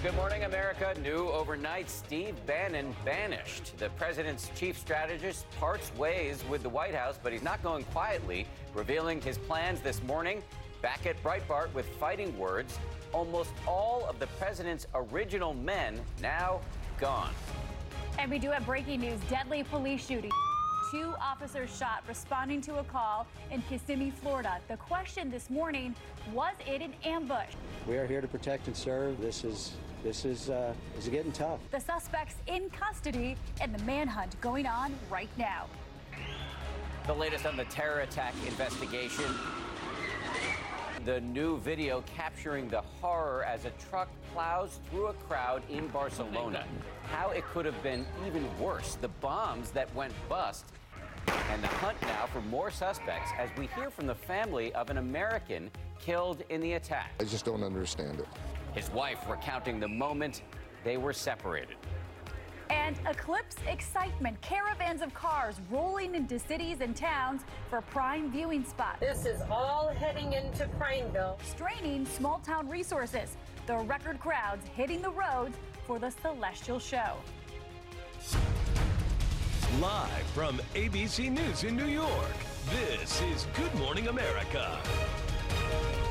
Good morning, America. New overnight, Steve Bannon banished. The president's chief strategist parts ways with the White House, but he's not going quietly, revealing his plans this morning. Back at Breitbart with fighting words, almost all of the president's original men now gone. And we do have breaking news. Deadly police shooting. 2 officers shot responding to a call in Kissimmee, Florida. The question this morning, was it an ambush? We are here to protect and serve. This is getting tough. The suspects in custody and the manhunt going on right now. The latest on the terror attack investigation. The new video capturing the horror as a truck plows through a crowd in Barcelona. How it could have been even worse. The bombs that went bust. And the hunt now for more suspects as we hear from the family of an American killed in the attack. I just don't understand it. His wife recounting the moment they were separated. And eclipse excitement. Caravans of cars rolling into cities and towns for prime viewing spots. This is all heading into Prineville. Straining small town resources. The record crowds hitting the roads for the celestial show. Live from ABC News in New York, this is Good Morning America.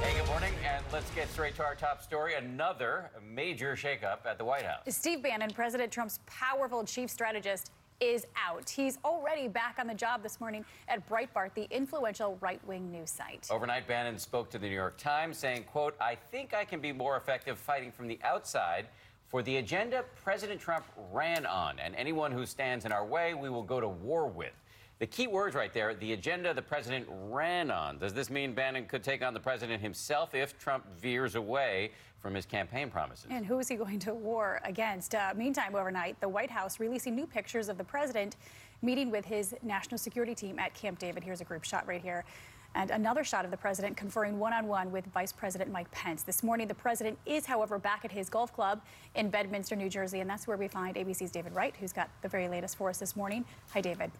Hey, good morning, and let's get straight to our top story. Another major shakeup at the White House. Steve Bannon, President Trump's powerful chief strategist, is out. He's already back on the job this morning at Breitbart, the influential right-wing news site. Overnight, Bannon spoke to the New York Times saying, quote, "I think I can be more effective fighting from the outside for the agenda President Trump ran on, and anyone who stands in our way, we will go to war with." The key words right there, the agenda the president ran on. Does this mean Bannon could take on the president himself if Trump veers away from his campaign promises? And who is he going to war against? Meantime, overnight, the White House releasing new pictures of the president meeting with his national security team at Camp David. Here's a group shot right here. And another shot of the president conferring one-on-one with Vice President Mike Pence. This morning, the president is, however, back at his golf club in Bedminster, New Jersey, and that's where we find ABC's David Wright, who's got the very latest for us this morning. Hi, David.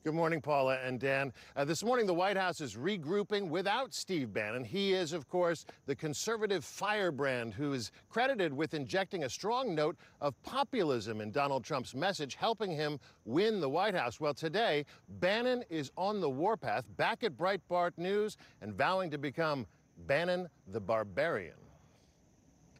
Good morning, Paula and Dan. This morning, the White House is regrouping without Steve Bannon. He is, of course, the conservative firebrand who is credited with injecting a strong note of populism in Donald Trump's message, helping him win the White House. Well, today, Bannon is on the warpath, back at Breitbart News, and vowing to become Bannon the Barbarian.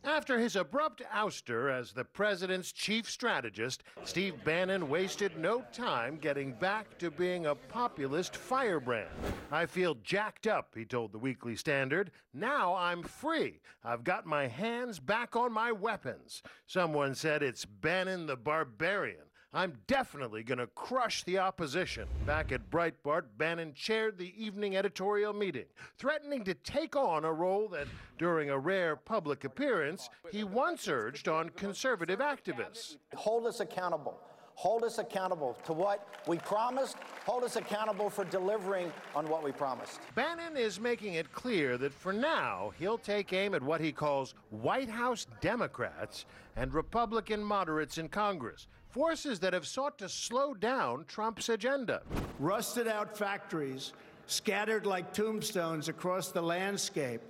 After his abrupt ouster as the president's chief strategist, Steve Bannon wasted no time getting back to being a populist firebrand. "I feel jacked up," he told the Weekly Standard. "Now I'm free. I've got my hands back on my weapons." Someone said it's Bannon the Barbarian. "I'm definitely going to crush the opposition." Back at Breitbart, Bannon chaired the evening editorial meeting, threatening to take on a role that, during a rare public appearance, he once urged on conservative activists. Hold us accountable. Hold us accountable to what we promised. Hold us accountable for delivering on what we promised. Bannon is making it clear that for now, he'll take aim at what he calls White House Democrats and Republican moderates in Congress, forces that have sought to slow down Trump's agenda. Rusted out factories scattered like tombstones across the landscape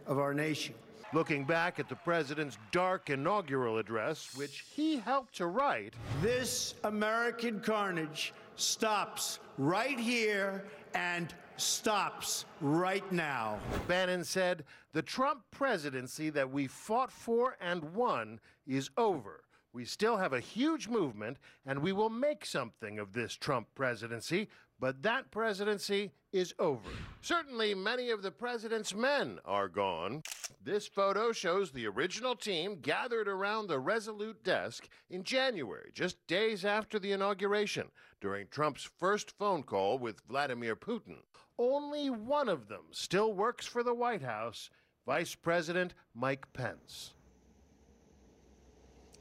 of our nation. Looking back at the president's dark inaugural address, which he helped to write, "This American carnage stops right here and stops right now." Bannon said, "The Trump presidency that we fought for and won is over. We still have a huge movement, and we will make something of this Trump presidency, but that presidency is over." Certainly, many of the president's men are gone. This photo shows the original team gathered around the Resolute desk in January, just days after the inauguration, during Trump's first phone call with Vladimir Putin. Only one of them still works for the White House, Vice President Mike Pence.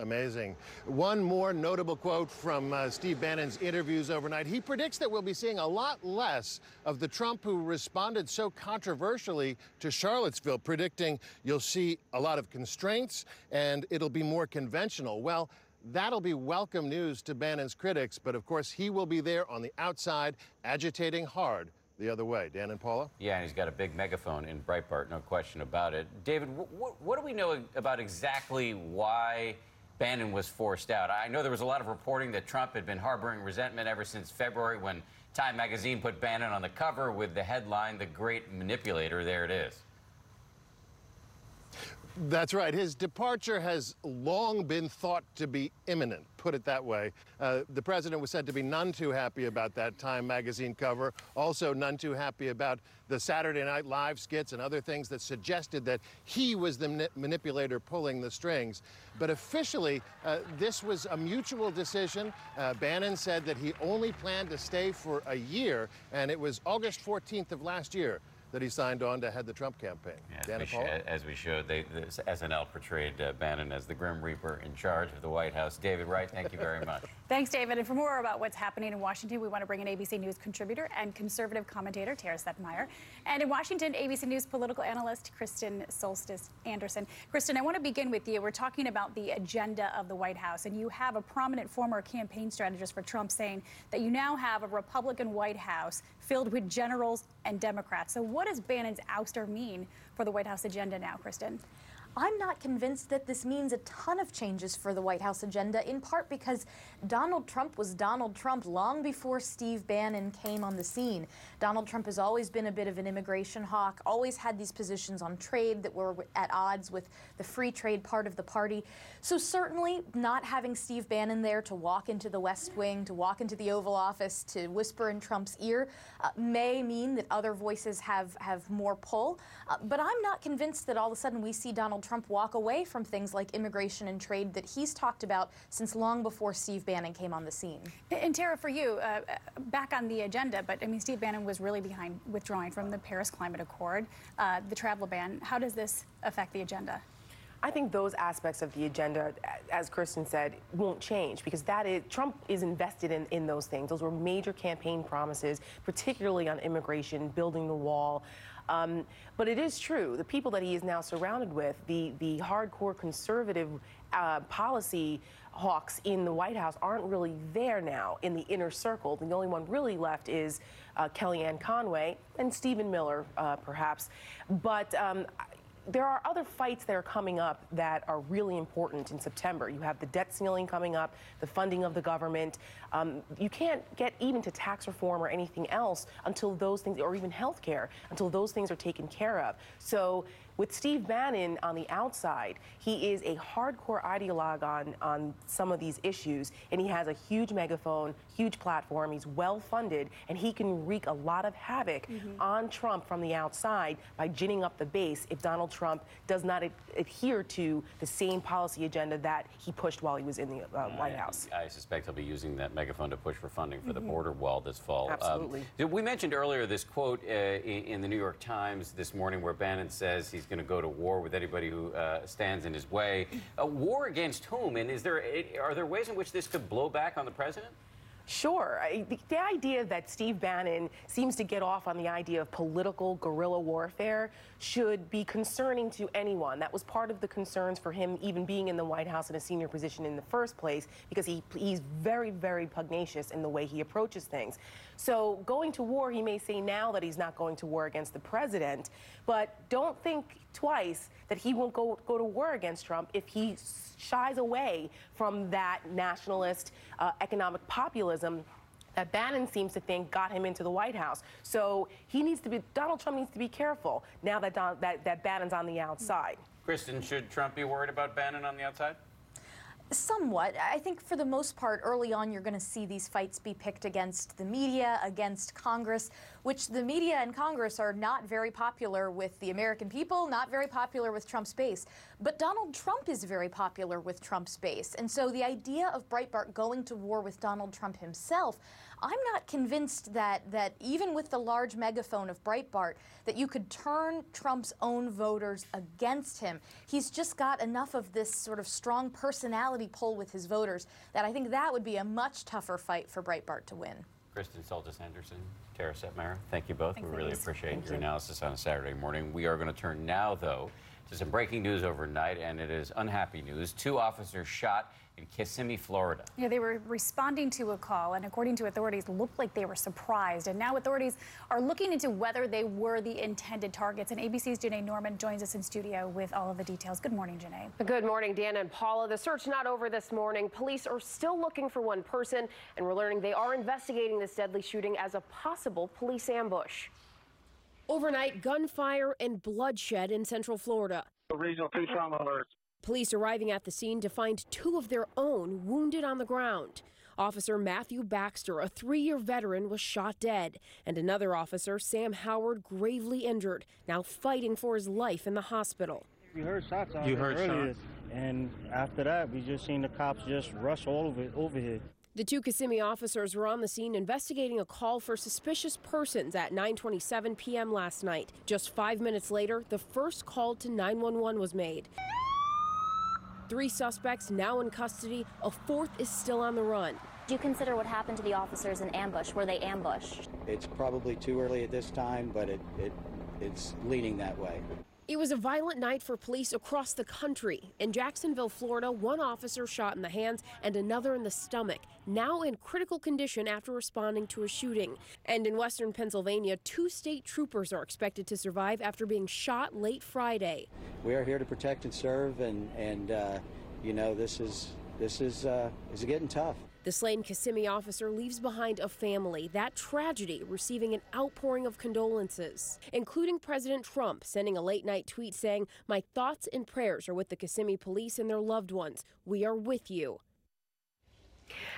Amazing. One more notable quote from Steve Bannon's interviews overnight. He predicts that we'll be seeing a lot less of the Trump who responded so controversially to Charlottesville, predicting you'll see a lot of constraints and it'll be more conventional. Well, that'll be welcome news to Bannon's critics, but of course he will be there on the outside, agitating hard the other way. Dan and Paula? Yeah, and he's got a big megaphone in Breitbart, no question about it. David, what do we know about exactly why Bannon was forced out? I know there was a lot of reporting that Trump had been harboring resentment ever since February when Time magazine put Bannon on the cover with the headline, "The Great Manipulator." There it is. That's right. His departure has long been thought to be imminent, put it that way. The president was said to be none too happy about that Time magazine cover, also none too happy about the Saturday Night Live skits and other things that suggested that he was the manipulator pulling the strings. But officially, this was a mutual decision. Bannon said that he only planned to stay for a year, and it was August 14th of last year that he signed on to head the Trump campaign. As we showed, SNL portrayed Bannon as the Grim Reaper in charge of the White House. David Wright, thank you very much. Thanks, David. And for more about what's happening in Washington, we want to bring in ABC News contributor and conservative commentator Tara Setmeyer. And in Washington, ABC News political analyst Kristen Solstice Anderson. Kristen, I want to begin with you. We're talking about the agenda of the White House, and you have a prominent former campaign strategist for Trump saying that you now have a Republican White House filled with generals and Democrats. So what does Bannon's ouster mean for the White House agenda now, Kristen? I'm not convinced that this means a ton of changes for the White House agenda, in part because Donald Trump was Donald Trump long before Steve Bannon came on the scene. Donald Trump has always been a bit of an immigration hawk, always had these positions on trade that were at odds with the free trade part of the party. So certainly not having Steve Bannon there to walk into the West Wing, to walk into the Oval Office, to whisper in Trump's ear may mean that other voices have more pull. But I'm not convinced that all of a sudden we see Donald Trump walk away from things like immigration and trade that he's talked about since long before Steve Bannon came on the scene. And Tara, for you, back on the agenda, but I mean, Steve Bannon was really behind withdrawing from the Paris Climate Accord, the travel ban. How does this affect the agenda? I think those aspects of the agenda, as Kristen said, won't change because Trump is invested in those things. Those were major campaign promises, particularly on immigration, building the wall. But it is true, the people that he is now surrounded with, the hardcore conservative policy hawks in the White House aren't really there now in the inner circle. The only one really left is Kellyanne Conway and Stephen Miller, perhaps. But there are other fights that are coming up that are really important in September. You have the debt ceiling coming up, the funding of the government. You can't get even to tax reform or anything else until those things, or even health care, until those things are taken care of. So with Steve Bannon on the outside, he is a hardcore ideologue on some of these issues, and he has a huge megaphone, huge platform, he's well-funded, and he can wreak a lot of havoc on Trump from the outside by ginning up the base if Donald Trump does not adhere to the same policy agenda that he pushed while he was in the White House. I suspect he'll be using that megaphone to push for funding for the border wall this fall. Absolutely. We mentioned earlier this quote in the New York Times this morning where Bannon says he's going to go to war with anybody who stands in his way. A war against whom? And are there ways in which this could blow back on the president? Sure. The idea that Steve Bannon seems to get off on the idea of political guerrilla warfare should be concerning to anyone. That was part of the concerns for him even being in the White House in a senior position in the first place, because he's very, very pugnacious in the way he approaches things. So going to war, he may say now that he's not going to war against the president, but don't think twice that he won't go to war against Trump if he shies away from that nationalist economic populism that Bannon seems to think got him into the White House. So Donald Trump needs to be careful now that Bannon's on the outside. Kristen, should Trump be worried about Bannon on the outside? Somewhat. I think for the most part, early on, you're going to see these fights be picked against the media, against Congress, which the media and Congress are not very popular with the American people, not very popular with Trump's base. But Donald Trump is very popular with Trump's base. And so the idea of Breitbart going to war with Donald Trump himself, I'm not convinced that even with the large megaphone of Breitbart, that you could turn Trump's own voters against him. He's just got enough of this sort of strong personality pull with his voters that I think that would be a much tougher fight for Breitbart to win. Kristen Soltis Anderson, Tara Setmeyer, thank you both. We really appreciate your analysis on a Saturday morning. We are going to turn now, though, to some breaking news overnight, and it is unhappy news. 2 officers shot in Kissimmee, Florida. Yeah, they were responding to a call, and according to authorities, looked like they were surprised. And now authorities are looking into whether they were the intended targets. And ABC's Janae Norman joins us in studio with all of the details. Good morning, Janae. Good morning, Dan and Paula. The search not over this morning. Police are still looking for one person, and we're learning they are investigating this deadly shooting as a possible police ambush. Overnight, gunfire and bloodshed in Central Florida. Regional 2 trauma alert. Police arriving at the scene to find 2 of their own wounded on the ground. Officer Matthew Baxter, a 3-year veteran, was shot dead, and another officer, Sam Howard, gravely injured, now fighting for his life in the hospital. We heard shots out You heard earlier, shots? and after that, we just seen the cops just rush all over here. The 2 Kissimmee officers were on the scene investigating a call for suspicious persons at 9:27 p.m. last night. Just 5 minutes later, the first call to 911 was made. 3 suspects now in custody. A 4th is still on the run. Do you consider what happened to the officers an ambush? Were they ambushed? It's probably too early at this time, but it's leaning that way. It was a violent night for police across the country. In Jacksonville, Florida, 1 officer shot in the hands and another in the stomach, now in critical condition after responding to a shooting. And in western Pennsylvania, 2 state troopers are expected to survive after being shot late Friday. We are here to protect and serve, and you know, this is getting tough. The slain Kissimmee officer leaves behind a family. That tragedy receiving an outpouring of condolences, including President Trump sending a late-night tweet saying, "My thoughts and prayers are with the Kissimmee police and their loved ones. We are with you."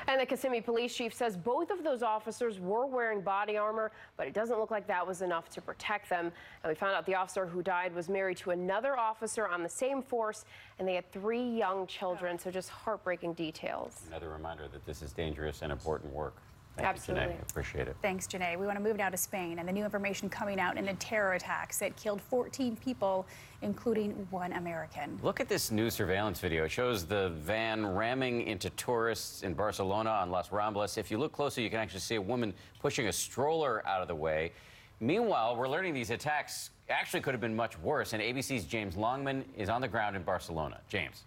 And the Kissimmee police chief says both of those officers were wearing body armor, but it doesn't look like that was enough to protect them. And we found out the officer who died was married to another officer on the same force, and they had 3 young children, so just heartbreaking details. Another reminder that this is dangerous and important work. Thank Absolutely. you, Janae. Appreciate it. Thanks, Janae. We want to move now to Spain and the new information coming out in the terror attacks that killed 14 people, including 1 American. Look at this new surveillance video. It shows the van ramming into tourists in Barcelona on Las Ramblas. If you look closely, you can actually see a woman pushing a stroller out of the way. Meanwhile, we're learning these attacks actually could have been much worse, and ABC's James Longman is on the ground in Barcelona. James.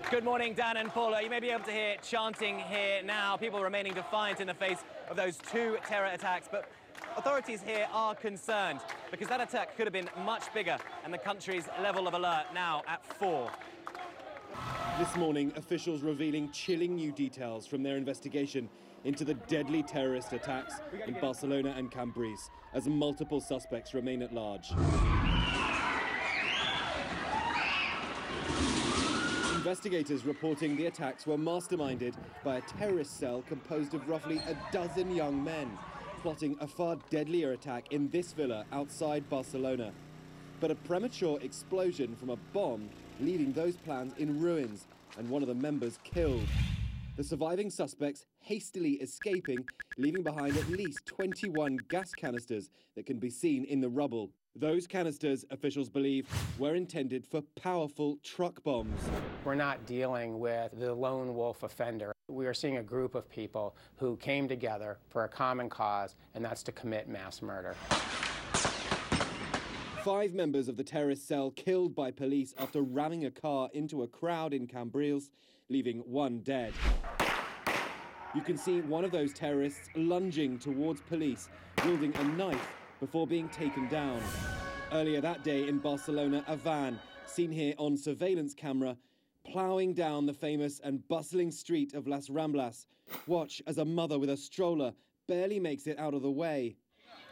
Good morning, Dan and Paula. You may be able to hear chanting here now, people remaining defiant in the face of those 2 terror attacks. But authorities here are concerned because that attack could have been much bigger, and the country's level of alert now at 4. This morning, officials revealing chilling new details from their investigation into the deadly terrorist attacks in Barcelona and Cambrils, as multiple suspects remain at large. Investigators reporting the attacks were masterminded by a terrorist cell composed of roughly a dozen young men, plotting a far deadlier attack in this villa outside Barcelona. But a premature explosion from a bomb leaving those plans in ruins, and one of the members killed. The surviving suspects hastily escaping, leaving behind at least 21 gas canisters that can be seen in the rubble. Those canisters, officials believe, were intended for powerful truck bombs. We're not dealing with the lone wolf offender. We are seeing a group of people who came together for a common cause, and that's to commit mass murder. 5 members of the terrorist cell killed by police after ramming a car into a crowd in Cambrils, leaving 1 dead. You can see one of those terrorists lunging towards police, wielding a knife before being taken down. Earlier that day in Barcelona, a van, seen here on surveillance camera, ploughing down the famous and bustling street of Las Ramblas. Watch as a mother with a stroller barely makes it out of the way.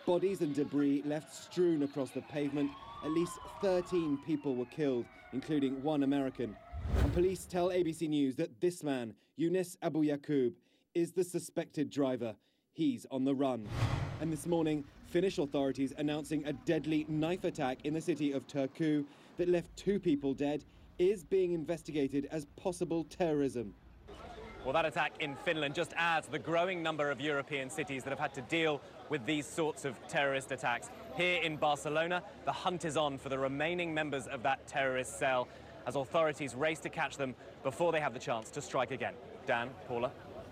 Bodies and debris left strewn across the pavement. At least 13 people were killed, including 1 American. And police tell ABC News that this man, Younes Abu Yaqub, is the suspected driver. He's on the run. And this morning, Finnish authorities announcing a deadly knife attack in the city of Turku that left 2 people dead is being investigated as possible terrorism. Well, that attack in Finland just adds the growing number of European cities that have had to deal with these sorts of terrorist attacks. Here in Barcelona, the hunt is on for the remaining members of that terrorist cell as authorities race to catch them before they have the chance to strike again. Dan, Paula.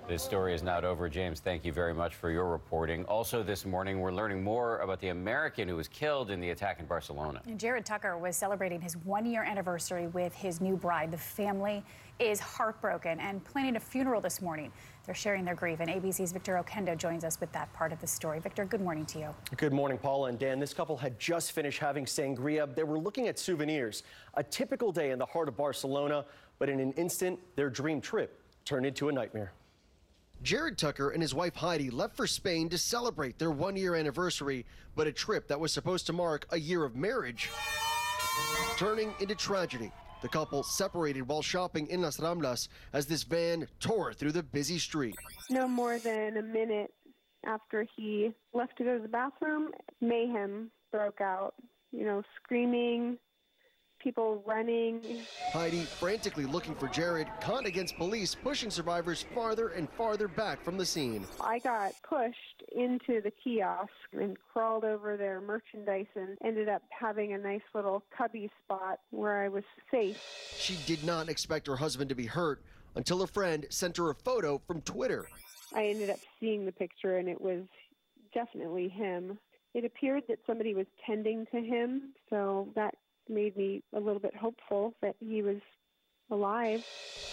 This story is not over. James, thank you very much for your reporting. Also this morning, we're learning more about the American who was killed in the attack in Barcelona. And Jared Tucker was celebrating his one-year anniversary with his new bride. The family is heartbroken and planning a funeral this morning. They're sharing their grief, and ABC's Victor Oquendo joins us with that part of the story. Victor, good morning to you. Good morning, Paula and Dan. This couple had just finished having sangria. They were looking at souvenirs. A typical day in the heart of Barcelona, but in an instant, their dream trip turned into a nightmare. Jared Tucker and his wife Heidi left for Spain to celebrate their one-year anniversary, but a trip that was supposed to mark a year of marriage turning into tragedy. The couple separated while shopping in Las Ramblas as this van tore through the busy street. No more than a minute after he left to go to the bathroom, mayhem broke out. Screaming, people running. Heidi frantically looking for Jared, caught against police, pushing survivors farther and farther back from the scene. I got pushed into the kiosk and crawled over their merchandise and ended up having a nice little cubby spot where I was safe. She did not expect her husband to be hurt until a friend sent her a photo from Twitter. I ended up seeing the picture, and it was definitely him. It appeared that somebody was tending to him, so that made me a little bit hopeful that he was alive.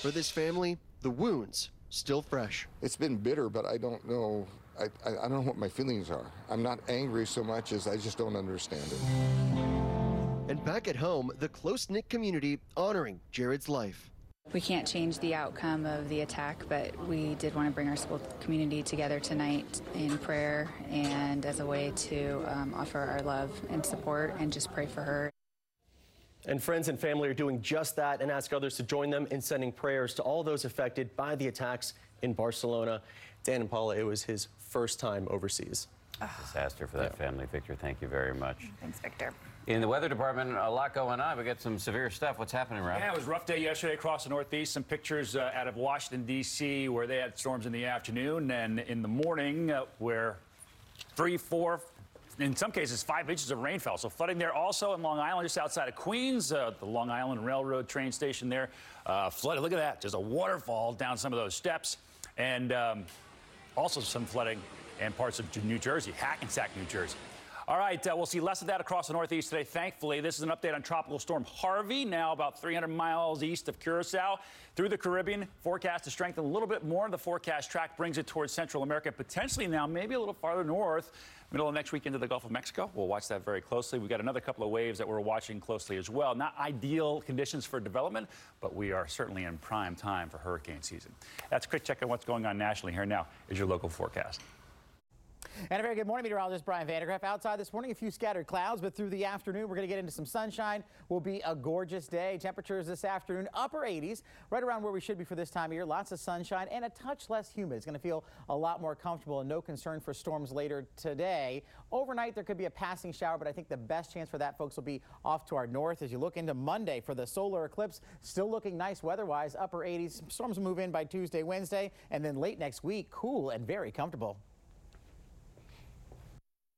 For this family, the wounds still fresh. It's been bitter, but I don't know. I don't know what my feelings are. I'm not angry so much as I just don't understand it. And back at home, the close-knit community honoring Jared's life. We can't change the outcome of the attack, but we did want to bring our school community together tonight in prayer and as a way to offer our love and support and just pray for her. And friends and family are doing just that and ask others to join them in sending prayers to all those affected by the attacks in Barcelona. Dan and Paula, it was his first time overseas. Disaster for that family. Victor, thank you very much. Thanks, Victor. In the weather department, a lot going on. We got some severe stuff. What's happening, Rob? Yeah, it was a rough day yesterday across the Northeast. Some pictures out of Washington, D.C., where they had storms in the afternoon and in the morning where 3, 4, in some cases 5 inches of rain fell. So flooding there also in Long Island, just outside of Queens, the Long Island Railroad train station there. Flooded, look at that, just a waterfall down some of those steps. And also some flooding in parts of New Jersey, Hackensack, New Jersey. All right, we'll see less of that across the Northeast today, thankfully. This is an update on Tropical Storm Harvey, now about 300 miles east of Curacao through the Caribbean. Forecast to strengthen a little bit more. The forecast track brings it towards Central America, potentially now maybe a little farther north, middle of next week into the Gulf of Mexico. We'll watch that very closely. We've got another couple of waves that we're watching closely as well. Not ideal conditions for development, but we are certainly in prime time for hurricane season. That's a quick check on what's going on nationally. Here now is your local forecast. And a very good morning, meteorologist Brian Vandergriff. Outside this morning, a few scattered clouds, but through the afternoon, we're going to get into some sunshine. Will be a gorgeous day. Temperatures this afternoon, upper 80s, right around where we should be for this time of year. Lots of sunshine and a touch less humid. It's going to feel a lot more comfortable and no concern for storms later today. Overnight, there could be a passing shower, but I think the best chance for that, folks, will be off to our north as you look into Monday for the solar eclipse. Still looking nice weather-wise, upper 80s. Storms move in by Tuesday, Wednesday, and then late next week, cool and very comfortable.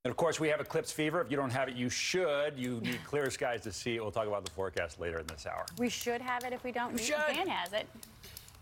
And of course, we have eclipse fever. If you don't have it, you should. You need clear skies to see it. We'll talk about the forecast later in this hour. We should have it if we don't. Dan has it.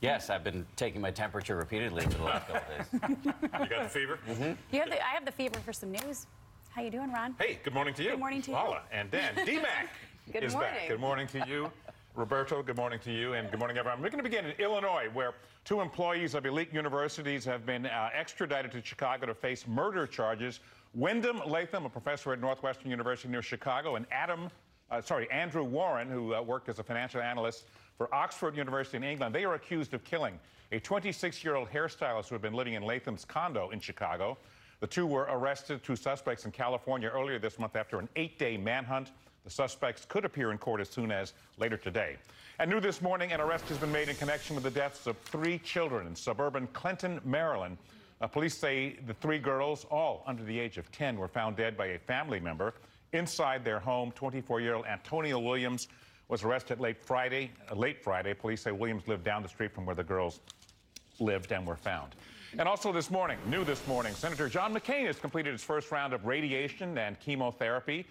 Yes, I've been taking my temperature repeatedly for the last couple days. You got the fever? Mm-hmm. I have the fever for some news. How you doing, Ron? Hey, good morning to you. Good morning to you. Paula and Dan. D-Mac is back. Good morning to you. Roberto, good morning to you, and good morning, everyone. We're going to begin in Illinois, where 2 employees of elite universities have been extradited to Chicago to face murder charges. Wyndham Latham, a professor at Northwestern University near Chicago, and Andrew Warren, who worked as a financial analyst for Oxford University in England. They are accused of killing a 26-year-old hairstylist who had been living in Latham's condo in Chicago. The two were arrested, 2 suspects in California earlier this month after an 8-day manhunt. The suspects could appear in court as soon as later today. And new this morning, an arrest has been made in connection with the deaths of 3 children in suburban Clinton, Maryland. Police say the 3 girls, all under the age of 10, were found dead by a family member inside their home. 24-year-old Antonia Williams was arrested late Friday. Police say Williams lived down the street from where the girls lived and were found. And also this morning, new this morning, Senator John McCain has completed his first round of radiation and chemotherapy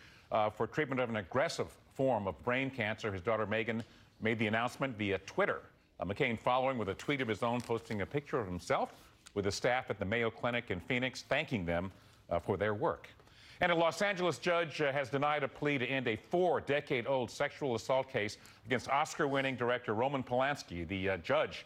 for treatment of an aggressive form of brain cancer. His daughter Megan made the announcement via Twitter. McCain following with a tweet of his own, posting a picture of himself with the staff at the Mayo Clinic in Phoenix, thanking them for their work. And a Los Angeles judge has denied a plea to end a 4-decade-old sexual assault case against Oscar-winning director Roman Polanski. The judge